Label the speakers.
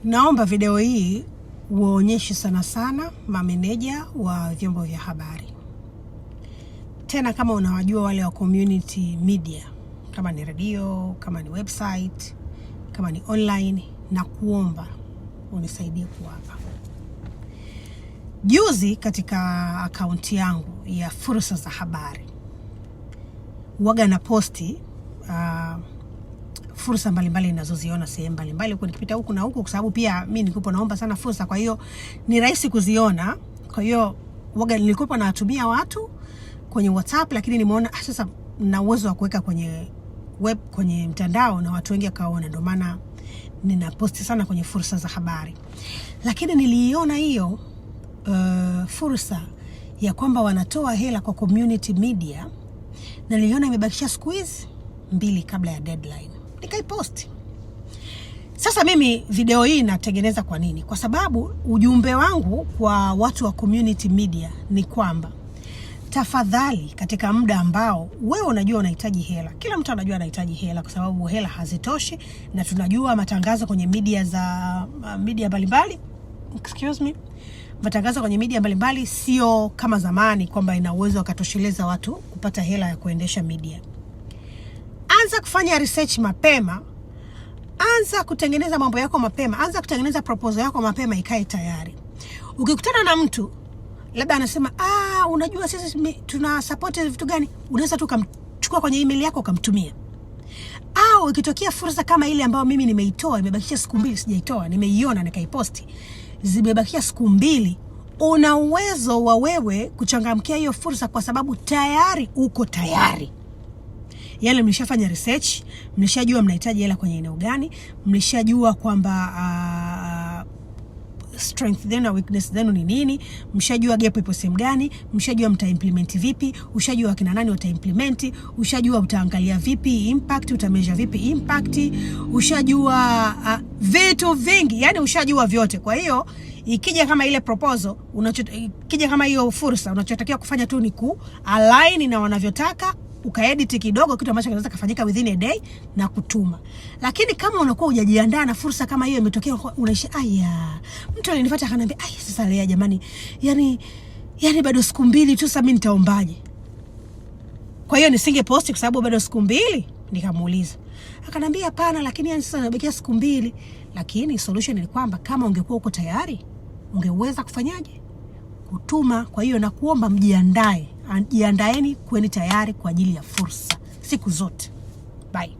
Speaker 1: Naomba video hii uonyeshe sana mameneja wa vyombo vya habari. Tena kama unawajua wale wa community media, kama ni radio, kama ni website, kama ni online, na kuomba unisaidie kuwapa. Juzi katika akaunti yangu ya Fursa za Habari waga na posti fursa mbalimbali ninazoziona sehemu mbalimbali huko nikipita huku na huko, kwa sababu pia mimi nilikuwa naomba sana fursa, kwa hiyo ni rahisi kuziona. Kwa hiyo waga nilikuwa nawatumia watu kwenye WhatsApp, lakini nimeona sasa na uwezo wa kuweka kwenye web, kwenye mtandao, na watu wengi kaona, ndio maana nina posti sana kwenye Fursa za Habari. Lakini niliiona hiyo fursa ya kwamba wanatoa hela kwa community media, na niliona imebakisha siku hizi 2 kabla ya deadline, nikaiposti. Sasa mimi video hii natengeneza kwa nini? Kwa sababu ujumbe wangu kwa watu wa community media ni kwamba tafadhali, katika muda ambao wewe unajua unahitaji hela, kila mtu anajua anahitaji hela kwa sababu hela hazitoshi, na tunajua matangazo kwenye media za media mbalimbali, matangazo kwenye media mbalimbali sio kama zamani kwamba ina uwezo akatosheleza watu kupata hela ya kuendesha media. Anza kufanya research mapema, anza kutengeneza mambo yako mapema, anza kutengeneza proposal yako mapema, ikae tayari. Ukikutana na mtu labda anasema unajua sisi tuna support vitu gani, unaweza tu kumchukua kwenye email yako ukamtumia. Au ikitokea fursa kama ile ambayo mimi nimeitoa, imebakisha siku 2 sijaitoa, nimeiona nikaiposti, zimebakisha siku 2, una uwezo wa wewe kuchangamkia hiyo fursa kwa sababu tayari uko tayari. Yale mlishafanya research, mlishajua mnahitaji hela kwenye eneo gani, mlishajua kwamba strength zenu na weakness zenu ni nini, mshajua gap ipo sehemu gani, mshajua mtaimplement vipi, ushajua kina nani wataimplement, ushajua utaangalia vipi impact, utameasure vipi impact, ushajua vitu vingi, yani ushajua vyote. Kwa hiyo ikija kama ile proposal, ikija kama hiyo fursa, unachotakiwa kufanya tu ni align na wanavyotaka, ukaedit kidogo, kitu ambacho kinaweza kufanyika within a day, na kutuma. Lakini kama unakuwa hujajiandaa na fursa kama hiyo imetokea, unaishi mtu alinifuata akaniambia sasa leo jamani, yani bado siku 2 tu, sasa mimi nitaombaje? Kwa hiyo nisinge post kwa sababu bado siku 2. Nikamuuliza, akaniambia hapana, lakini yani sasa nabakia siku 2. Lakini solution ni kwamba kama ungekuwa uko tayari, ungeweza kufanyaje? Kutuma. Kwa hiyo nakuomba mjiandaeni, kweni tayari kwa ajili ya fursa siku zote. Bye.